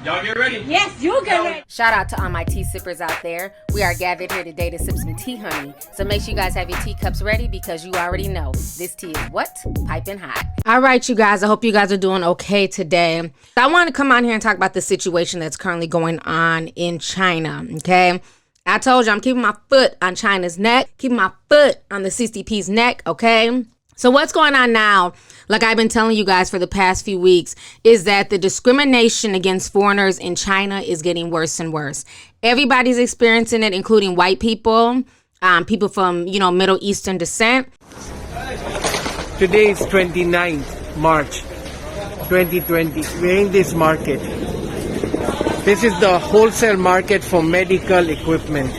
Y'all get ready? Yes, you get ready. Shout out to all my tea sippers out there. We are gathered here today to sip some tea, honey. So make sure you guys have your teacups ready because you already know this tea is what? Piping hot. All right, you guys. I hope you guys are doing okay today. I want to come on here and talk about the situation that's currently going on in China, okay? I told you I'm keeping my foot on China's neck, keeping my foot on the CCP's neck, okay? So what's going on now, like I've been telling you guys for the past few weeks, is that the discrimination against foreigners in China is getting worse and worse. Everybody's experiencing it, including white people, people from, Middle Eastern descent. Today is 29th March 2020. We're in this market. This is the wholesale market for medical equipment.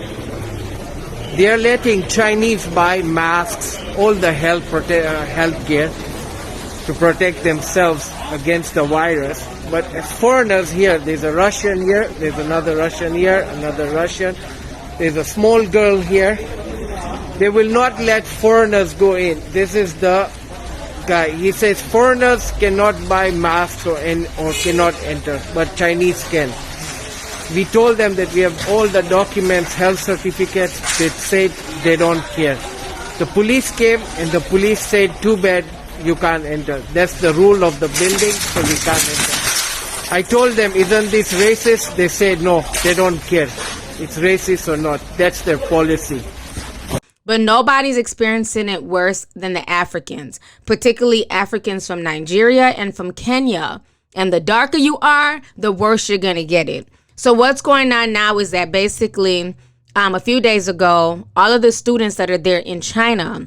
They are letting Chinese buy masks, all the health gear to protect themselves against the virus. But as foreigners here, there's a Russian here, there's another Russian here, another Russian. There's a small girl here. They will not let foreigners go in. This is the guy. He says foreigners cannot buy masks or cannot enter, but Chinese can. We told them that we have all the documents, health certificates. They said they don't care. The police came and the police said, too bad, you can't enter. That's the rule of the building, so we can't enter. I told them, isn't this racist? They said, no, they don't care. It's racist or not. That's their policy. But nobody's experiencing it worse than the Africans, particularly Africans from Nigeria and from Kenya. And the darker you are, the worse you're going to get it. So what's going on now is that basically a few days ago, all of the students that are there in China,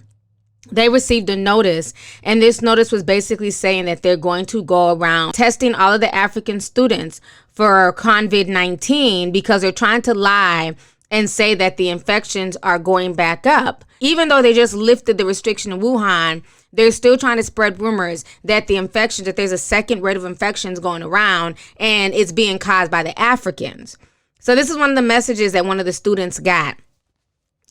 they received a notice. And this notice was basically saying that they're going to go around testing all of the African students for COVID-19 because they're trying to lie and say that the infections are going back up. Even though they just lifted the restriction in Wuhan, they're still trying to spread rumors that that there's a second rate of infections going around and it's being caused by the Africans. So this is one of the messages that one of the students got.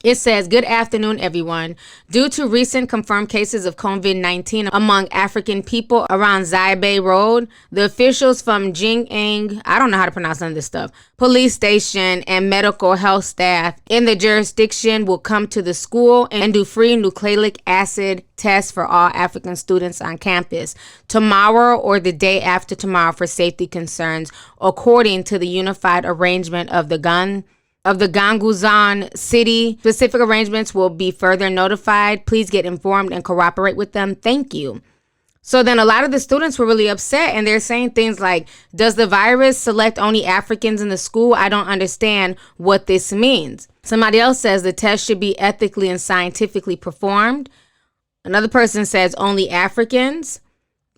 It says, good afternoon, everyone. Due to recent confirmed cases of COVID-19 among African people around Zaibei Road, the officials from Jing'an, I don't know how to pronounce none of this stuff, police station and medical health staff in the jurisdiction will come to the school and do free nucleic acid tests for all African students on campus tomorrow or the day after tomorrow for safety concerns, according to the unified arrangement of the Ganguzan city. Specific arrangements will be further notified. Please get informed and cooperate with them. Thank you. So then a lot of the students were really upset and they're saying things like, does the virus select only Africans in the school? I don't understand what this means. Somebody else says the test should be ethically and scientifically performed. Another person says only Africans.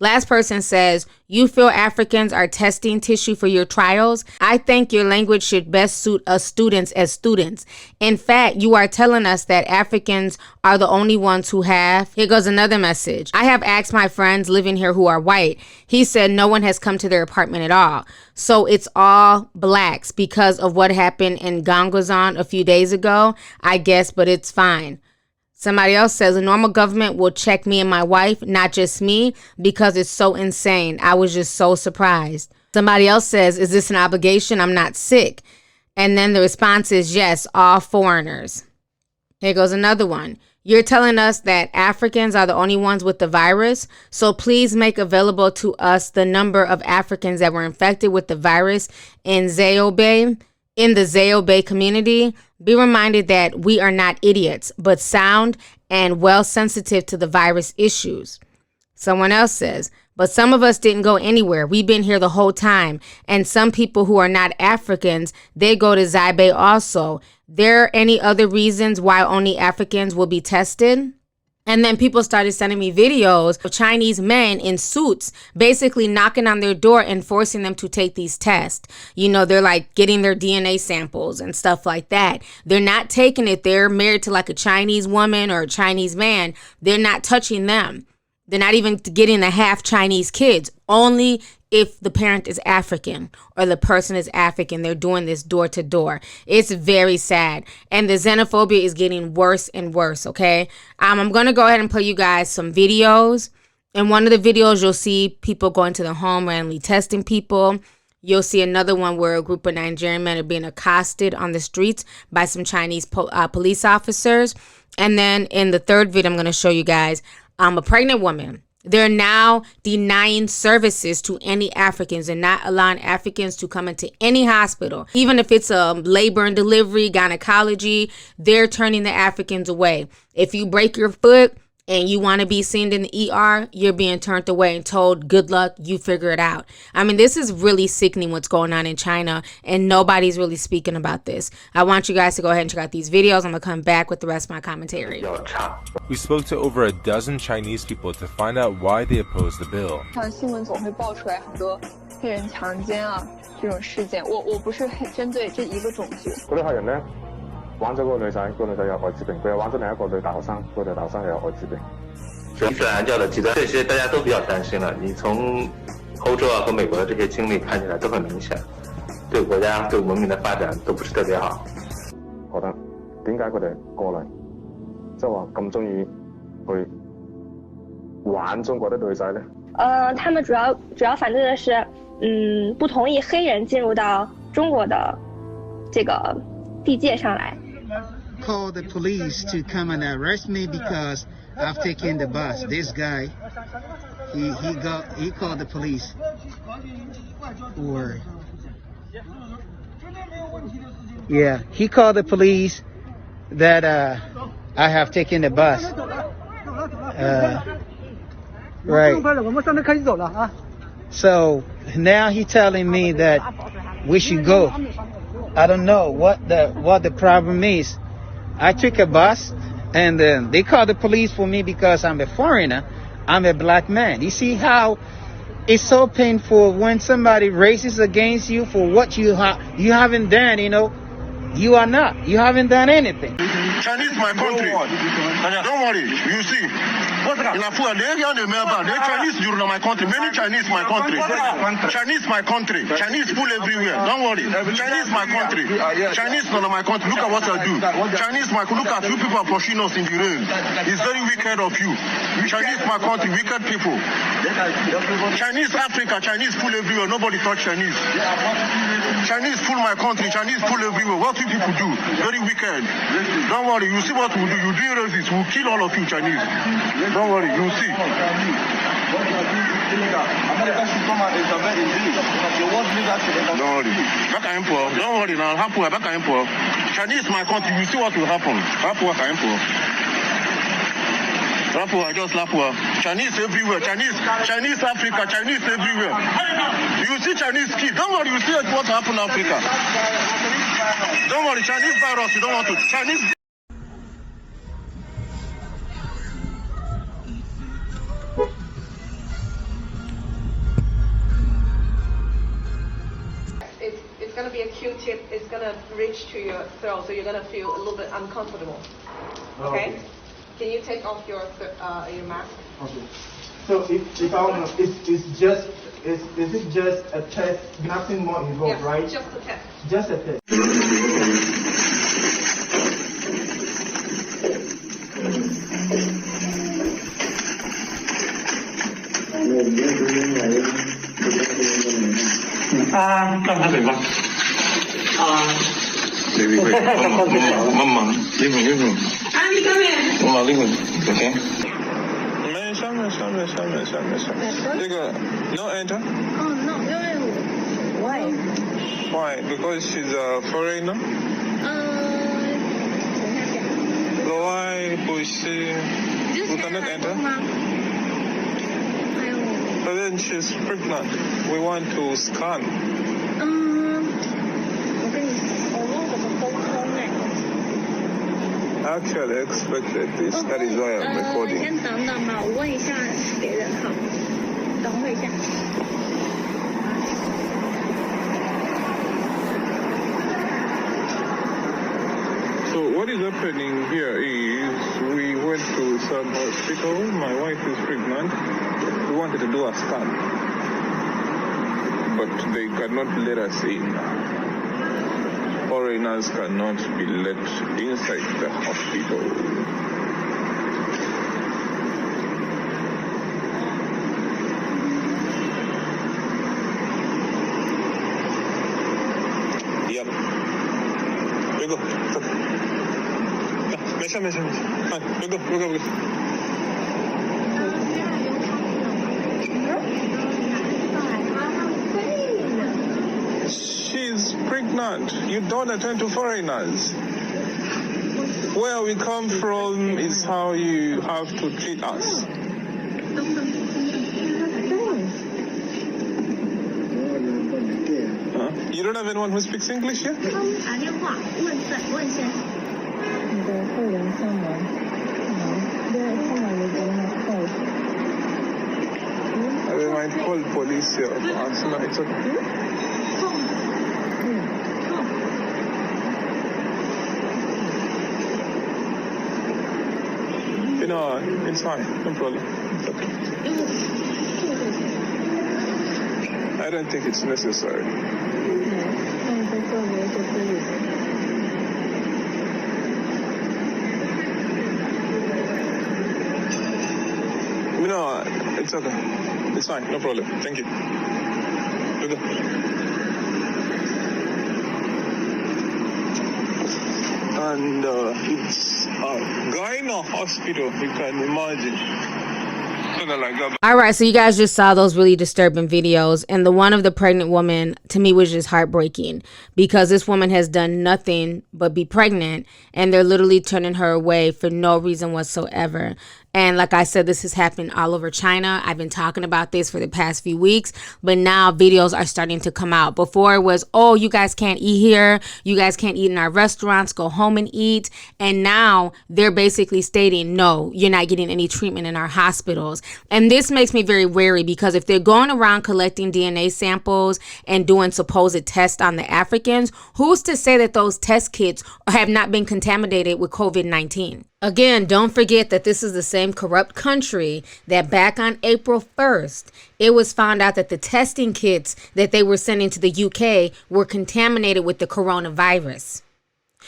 Last person says, you feel Africans are testing tissue for your trials? I think your language should best suit us students as students. In fact, you are telling us that Africans are the only ones who have. Here goes another message. I have asked my friends living here who are white. He said no one has come to their apartment at all. So it's all blacks because of what happened in Ganguzan a few days ago, I guess, but it's fine. Somebody else says a normal government will check me and my wife, not just me, because it's so insane. I was just so surprised. Somebody else says, is this an obligation? I'm not sick. And then the response is yes, all foreigners. Here goes another one. You're telling us that Africans are the only ones with the virus, so please make available to us the number of Africans that were infected with the virus in the Zaobei community. Be reminded that we are not idiots, but sound and well sensitive to the virus issues. Someone else says, but some of us didn't go anywhere. We've been here the whole time. And some people who are not Africans, they go to Zaibei also. There are any other reasons why only Africans will be tested? And then people started sending me videos of Chinese men in suits basically knocking on their door and forcing them to take these tests. They're like getting their DNA samples and stuff like that. They're not taking it. They're married to like a Chinese woman or a Chinese man. They're not touching them. They're not even getting the half Chinese kids. Only if the parent is African or the person is African. They're doing this door to door. It's very sad. And the xenophobia is getting worse and worse, okay? I'm going to go ahead and play you guys some videos. In one of the videos, you'll see people going to the home randomly testing people. You'll see another one where a group of Nigerian men are being accosted on the streets by some Chinese police officers. And then in the third video, I'm going to show you guys a pregnant woman. They're now denying services to any Africans and not allowing Africans to come into any hospital. Even if it's a labor and delivery, gynecology, they're turning the Africans away. If you break your foot and you want to be seen in the ER, you're being turned away and told, good luck, you figure it out. I mean, this is really sickening what's going on in China, and nobody's really speaking about this. I want you guys to go ahead and check out these videos. I'm going to come back with the rest of my commentary. We spoke to over a dozen Chinese people to find out why they oppose the bill. 像新闻总会爆出来很多黑人强奸啊这种事件，我不是针对这一个种族。嗰啲黑人咧玩咗嗰個女仔，個女仔有艾滋病，佢又玩咗另一個女大學生，個女大學生又有艾滋病。伊斯蘭教的極端，這些大家都比較擔心了。你從歐洲啊和美國的這些經歷看起來都很明顯，對國家對文明的發展都不是特別好。覺得點解佢哋過嚟，即係話咁中意去玩中國的女仔咧？他們主要反對的是，不同意黑人進入到中國的這個地界上來。Call the police to come and arrest me because I've taken the bus. This guy, he called the police. He called the police that I have taken the bus. Right. So now he's telling me that we should go. I don't know what the problem is. I took a bus and they called the police for me because I'm a foreigner. I'm a black man. You see how it's so painful when somebody races against you for what you haven't done, you know. You haven't done anything. Chinese my country. Don't worry, you see. In Afua, they are the member. They Chinese you know my country. Many Chinese my country. Chinese my country. Chinese full everywhere. Don't worry. Chinese my country. Chinese not my country. Look at what I do. Chinese my look at you people are pushing us in the rain. It's very wicked of you. Chinese my country. Wicked people. Chinese Africa. Chinese full everywhere. Nobody touch Chinese. Chinese full my country. Chinese full everywhere. What you people do? Very wicked. Don't worry. You see what we do. You do racist. We'll kill all of you Chinese. Don't worry, you'll see. Don't worry. Back and forth. Don't worry now. Happen back and forth. Chinese my country. You see what will happen. Happen back and forth. Lapua, just Lapua. Chinese everywhere. Chinese Africa. Chinese everywhere. You see Chinese kids. Don't worry. You see what happened in Africa. Don't worry. Chinese virus. You don't want to. Chinese. It's going to be a Q-tip. It's going to reach to your throat, so you're going to feel a little bit uncomfortable. Okay? Okay. Can you take off your mask? Okay. So if I want to, is it just a test, nothing more involved, Yes, right? just a test. Just a test. No enter? Oh no, why? Why? Because she's a foreigner? So why we cannot enter? So then she's pregnant. We want to scan. Actually expected this. That is why I'm recording. 先等等吧，我问一下别人哈，等会一下。So what is happening here is we went to some hospital. My wife is pregnant. We wanted to do a scan, but they cannot let us in. Foreigners cannot be let inside the hospital. go. Fine, go. She's pregnant. You don't attend to foreigners. Where we come from is how you have to treat us. You don't have anyone who speaks English here? I might call police here. It's okay. No, it's fine. No problem. It's okay. I don't think it's necessary. No, it's okay. It's fine. No problem. Thank you. And it's a gyno hospital, you can imagine. All right, so you guys just saw those really disturbing videos, and the one of the pregnant woman to me was just heartbreaking, because this woman has done nothing but be pregnant, and they're literally turning her away for no reason whatsoever. And like I said, this is happening all over China. I've been talking about this for the past few weeks, but now videos are starting to come out. Before it was, oh, you guys can't eat here. You guys can't eat in our restaurants. Go home and eat. And now they're basically stating, no, you're not getting any treatment in our hospitals. And this makes me very wary, because if they're going around collecting DNA samples and doing supposed tests on the Africans, who's to say that those test kits have not been contaminated with COVID-19? Again, don't forget that this is the same corrupt country that back on April 1st, it was found out that the testing kits that they were sending to the UK were contaminated with the coronavirus.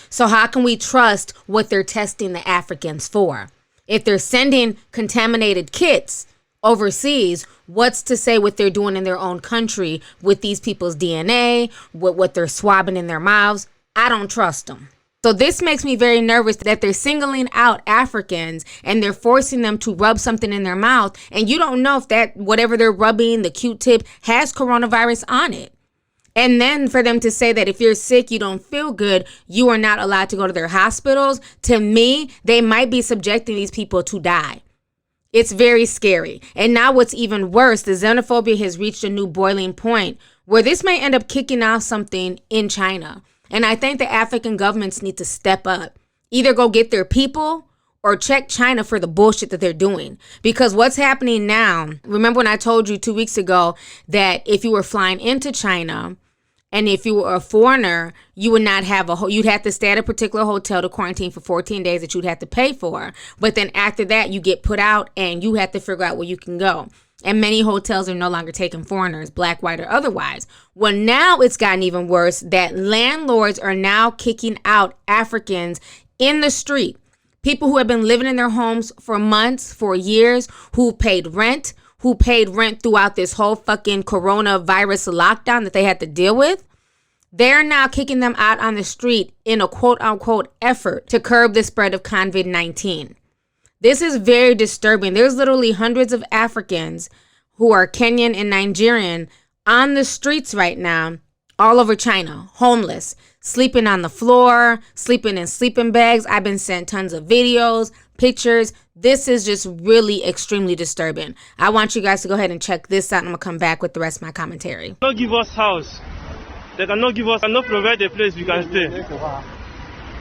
So how can we trust what they're testing the Africans for? If they're sending contaminated kits overseas, what's to say what they're doing in their own country with these people's DNA, what they're swabbing in their mouths? I don't trust them. So this makes me very nervous that they're singling out Africans and they're forcing them to rub something in their mouth. And you don't know if that whatever they're rubbing, the Q-tip, has coronavirus on it. And then for them to say that if you're sick, you don't feel good, you are not allowed to go to their hospitals. To me, they might be subjecting these people to die. It's very scary. And now what's even worse, the xenophobia has reached a new boiling point where this may end up kicking off something in China. And I think the African governments need to step up. Either go get their people or check China for the bullshit that they're doing. Because what's happening now, remember when I told you 2 weeks ago that if you were flying into China and if you were a foreigner, you would not have you'd have to stay at a particular hotel to quarantine for 14 days that you'd have to pay for. But then after that, you get put out and you have to figure out where you can go. And many hotels are no longer taking foreigners, black, white, or otherwise. Well, now it's gotten even worse that landlords are now kicking out Africans in the street. People who have been living in their homes for months, for years, who paid rent throughout this whole fucking coronavirus lockdown that they had to deal with. They're now kicking them out on the street in a quote unquote effort to curb the spread of COVID-19. This is very disturbing. There's literally hundreds of Africans who are Kenyan and Nigerian on the streets right now, all over China, homeless, sleeping on the floor, sleeping in sleeping bags. I've been sent tons of videos, pictures. This is just really extremely disturbing. I want you guys to go ahead and check this out, and I'm going to come back with the rest of my commentary. They cannot give us house. They cannot give us, cannot provide a place we can stay.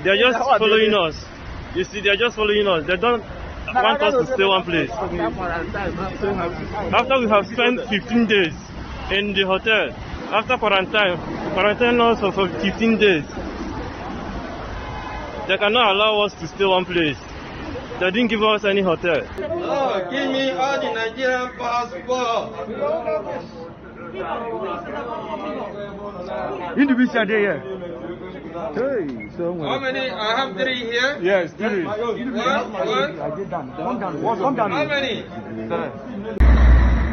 They are just following us. You see, they are just following us. They don't want us to stay one place. After we have spent 15 days in the hotel, after quarantine us for 15 days, they cannot allow us to stay one place. They didn't give us any hotel. Oh, give me all the Nigerian passport. Individual day here. How many? I have 3 here. Yes, 3. One. How many?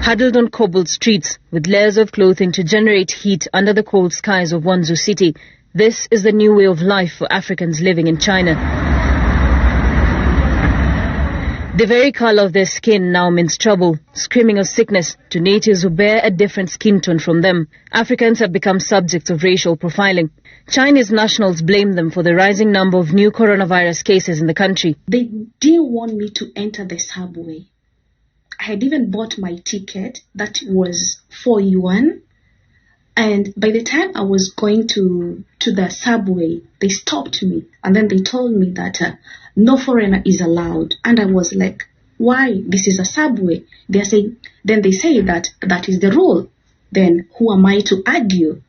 Huddled on cobbled streets with layers of clothing to generate heat under the cold skies of Wanzhou City, This is the new way of life for Africans living in China. The very color of their skin now means trouble, screaming of sickness to natives who bear a different skin tone from them. Africans have become subjects of racial profiling. Chinese nationals blame them for the rising number of new coronavirus cases in the country. They didn't want me to enter the subway. I had even bought my ticket that was 4 yuan. And by the time I was going to the subway, they stopped me. And then they told me that no foreigner is allowed. And I was like, why? This is a subway. Then they say that is the rule. Then who am I to argue?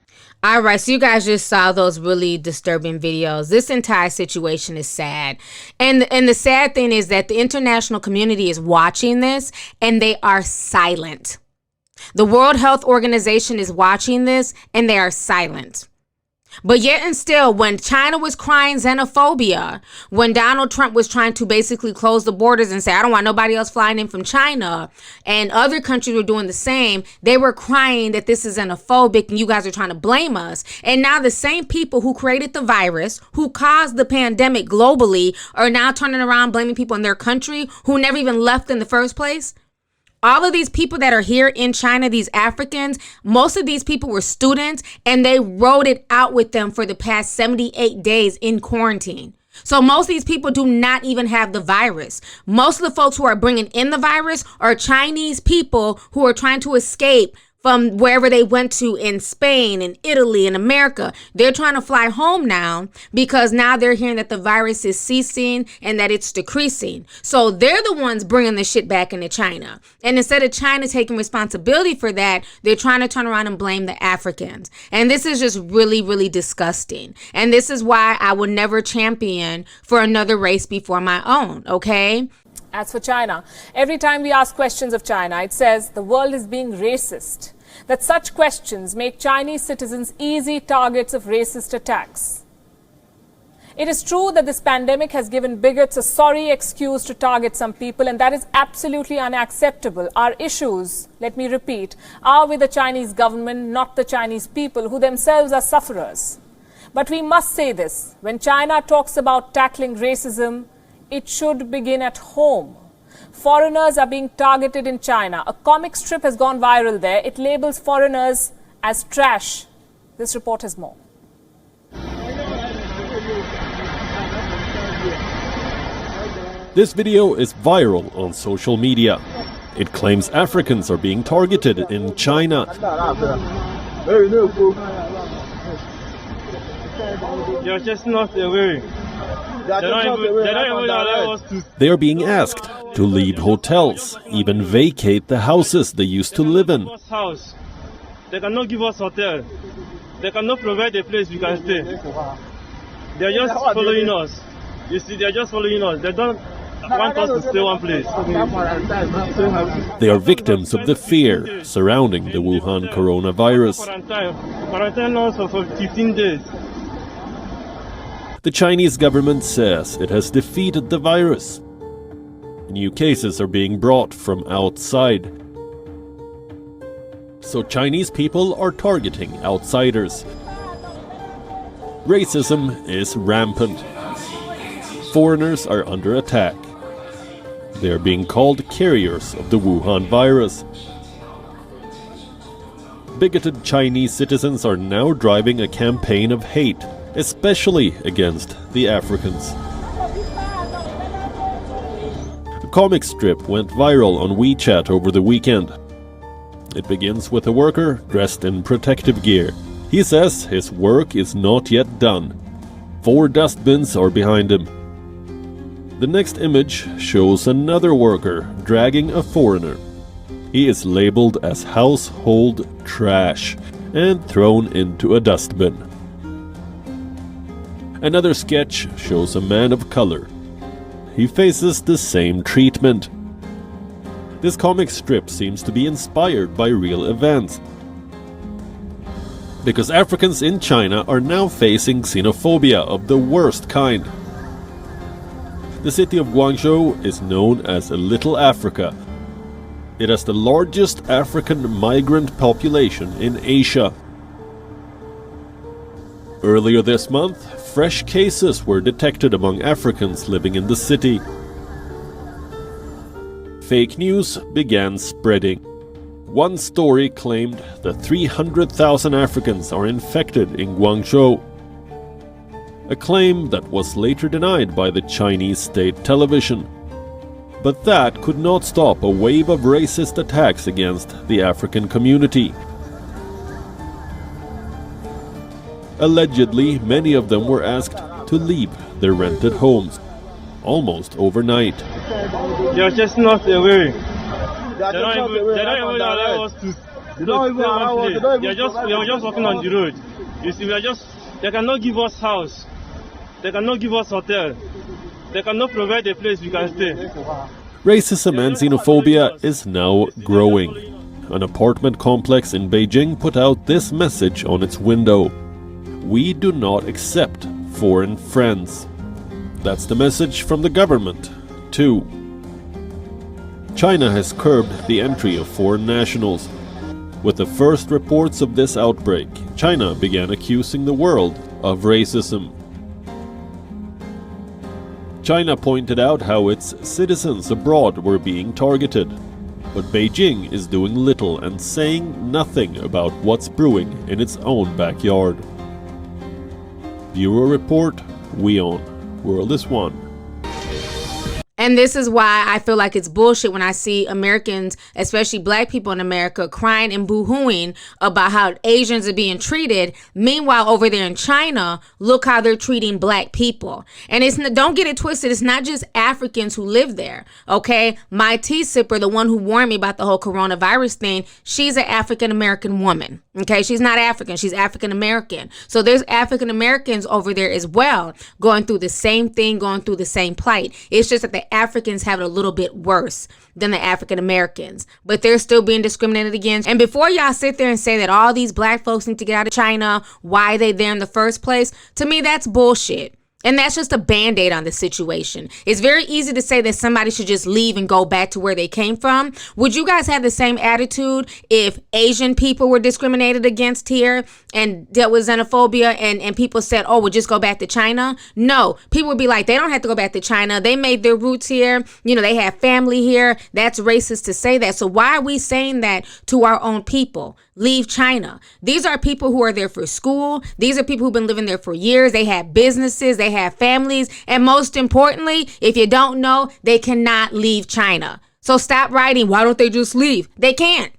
All right, so you guys just saw those really disturbing videos. This entire situation is sad. And the sad thing is that the international community is watching this and they are silent. The World Health Organization is watching this and they are silent. But yet and still, when China was crying xenophobia, when Donald Trump was trying to basically close the borders and say, I don't want nobody else flying in from China, and other countries were doing the same, they were crying that this is xenophobic and you guys are trying to blame us. And now the same people who created the virus, who caused the pandemic globally, are now turning around blaming people in their country who never even left in the first place. All of these people that are here in China, these Africans, most of these people were students and they rode it out with them for the past 78 days in quarantine. So most of these people do not even have the virus. Most of the folks who are bringing in the virus are Chinese people who are trying to escape from wherever they went to in Spain and Italy and America. They're trying to fly home now because now they're hearing that the virus is ceasing and that it's decreasing. So they're the ones bringing the shit back into China. And instead of China taking responsibility for that, they're trying to turn around and blame the Africans. And this is just really, really disgusting. And this is why I would never champion for another race before my own, okay? As for China, every time we ask questions of China, it says the world is being racist, that such questions make Chinese citizens easy targets of racist attacks. It is true that this pandemic has given bigots a sorry excuse to target some people, and that is absolutely unacceptable. Our issues, let me repeat, are with the Chinese government, not the Chinese people, who themselves are sufferers. But we must say this, when China talks about tackling racism, it should begin at home. Foreigners are being targeted in China. A comic strip has gone viral there. It labels foreigners as trash. This report has more. This video is viral on social media. It claims Africans are being targeted in China. You're just not aware. They are being asked to leave hotels, even vacate the houses they used to live in. They cannot give us hotel. They cannot provide a place we can stay. They are just following us. You see, they are just following us. They don't want us to stay one place. They are victims of the fear surrounding the Wuhan coronavirus. Quarantine us for 15 days. The Chinese government says it has defeated the virus. New cases are being brought from outside. So Chinese people are targeting outsiders. Racism is rampant. Foreigners are under attack. They are being called carriers of the Wuhan virus. Bigoted Chinese citizens are now driving a campaign of hate, especially against the Africans. A comic strip went viral on WeChat over the weekend. It begins with a worker dressed in protective gear. He says his work is not yet done. 4 dustbins are behind him. The next image shows another worker dragging a foreigner. He is labeled as household trash and thrown into a dustbin. Another sketch shows a man of color. He faces the same treatment. This comic strip seems to be inspired by real events, because Africans in China are now facing xenophobia of the worst kind. The city of Guangzhou is known as a Little Africa. It has the largest African migrant population in Asia. Earlier this month, fresh cases were detected among Africans living in the city. Fake news began spreading. One story claimed that 300,000 Africans are infected in Guangzhou, a claim that was later denied by the Chinese state television. But that could not stop a wave of racist attacks against the African community. Allegedly, many of them were asked to leave their rented homes, almost overnight. They are just not away. They don't even allow us to stay one place. We are just walking on the road. You see, they cannot give us house. They cannot give us hotel. They cannot provide a place we can stay. Racism and xenophobia is now growing. An apartment complex in Beijing put out this message on its window: "We do not accept foreign friends." That's the message from the government, too. China has curbed the entry of foreign nationals. With the first reports of this outbreak, China began accusing the world of racism. China pointed out how its citizens abroad were being targeted, but Beijing is doing little and saying nothing about what's brewing in its own backyard. Bureau Report, WION. World is one. And this is why I feel like it's bullshit when I see Americans, especially black people in America, crying and boo-hooing about how Asians are being treated. Meanwhile, over there in China, look how they're treating black people. And don't get it twisted. It's not just Africans who live there. Okay. My tea sipper, the one who warned me about the whole coronavirus thing, she's an African-American woman. Okay. She's not African. She's African-American. So there's African-Americans over there as well, going through the same thing, going through the same plight. It's just that the Africans have it a little bit worse than the African Americans, but they're still being discriminated against. And before y'all sit there and say that all these black folks need to get out of China, why are they there in the first place? To me, that's bullshit. And that's just a band-aid on the situation. It's very easy to say that somebody should just leave and go back to where they came from. Would you guys have the same attitude if Asian people were discriminated against here and dealt with xenophobia and people said, oh, we'll just go back to China? No, people would be like, they don't have to go back to China. They made their roots here. You know, they have family here. That's racist to say that. So why are we saying that to our own people? Leave China. These are people who are there for school. These are people who've been living there for years. They have businesses, they have families, and most importantly, if you don't know, they cannot leave China. So stop writing, why don't they just leave? They can't.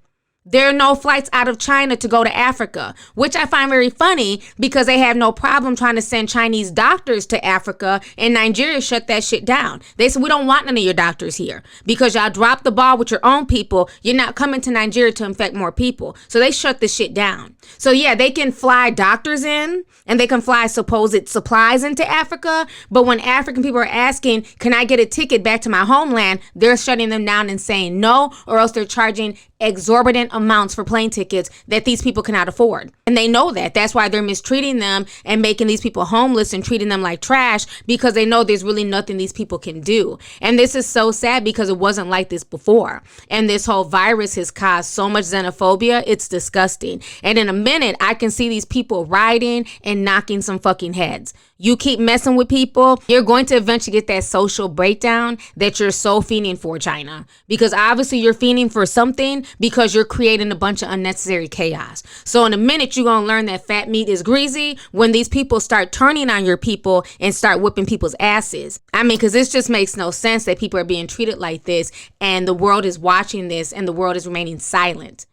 There are no flights out of China to go to Africa, which I find very funny because they have no problem trying to send Chinese doctors to Africa, and Nigeria shut that shit down. They said, we don't want none of your doctors here because y'all dropped the ball with your own people. You're not coming to Nigeria to infect more people. So they shut this shit down. So yeah, they can fly doctors in and they can fly supposed supplies into Africa. But when African people are asking, can I get a ticket back to my homeland? They're shutting them down and saying no, or else they're charging exorbitant amounts for plane tickets that these people cannot afford. And they know that. That's why they're mistreating them and making these people homeless and treating them like trash, because they know there's really nothing these people can do. And this is so sad because it wasn't like this before. And this whole virus has caused so much xenophobia. It's disgusting. And in a minute, I can see these people rioting and knocking some fucking heads. You keep messing with people, you're going to eventually get that social breakdown that you're so fiending for, China. Because obviously you're fiending for something because you're creating a bunch of unnecessary chaos. So in a minute, you're going to learn that fat meat is greasy when these people start turning on your people and start whipping people's asses. I mean, because this just makes no sense that people are being treated like this and the world is watching this and the world is remaining silent.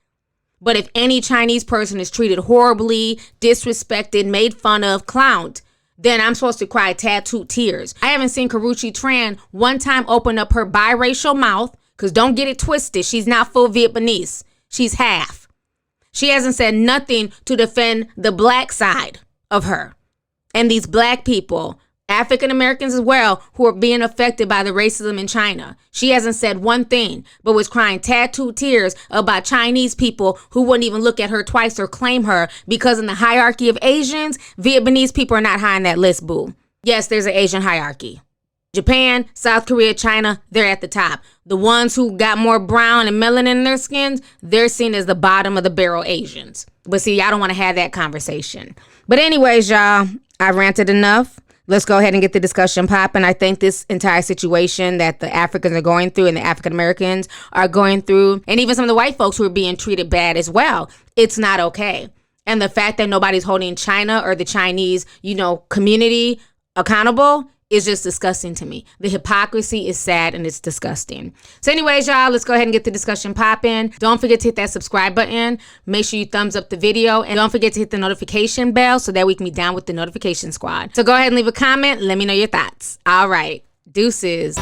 But if any Chinese person is treated horribly, disrespected, made fun of, clowned, then I'm supposed to cry tattooed tears. I haven't seen Karrueche Tran one time open up her biracial mouth, because don't get it twisted. She's not full Vietnamese. She's half. She hasn't said nothing to defend the black side of her. And these black people, African Americans as well, who are being affected by the racism in China. She hasn't said one thing, but was crying tattooed tears about Chinese people who wouldn't even look at her twice or claim her, because in the hierarchy of Asians, Vietnamese people are not high on that list, boo. Yes, there's an Asian hierarchy. Japan, South Korea, China, they're at the top. The ones who got more brown and melanin in their skins, they're seen as the bottom of the barrel Asians. But see, I don't want to have that conversation. But anyways, y'all, I ranted enough. Let's go ahead and get the discussion popping. I think this entire situation that the Africans are going through and the African Americans are going through, and even some of the white folks who are being treated bad as well, it's not okay. And the fact that nobody's holding China or the Chinese, community accountable is just disgusting to me. The hypocrisy is sad and it's disgusting. So anyways, y'all, let's go ahead and get the discussion popping. Don't forget to hit that subscribe button. Make sure you thumbs up the video. And don't forget to hit the notification bell so that we can be down with the notification squad. So go ahead and leave a comment. Let me know your thoughts. All right. Deuces.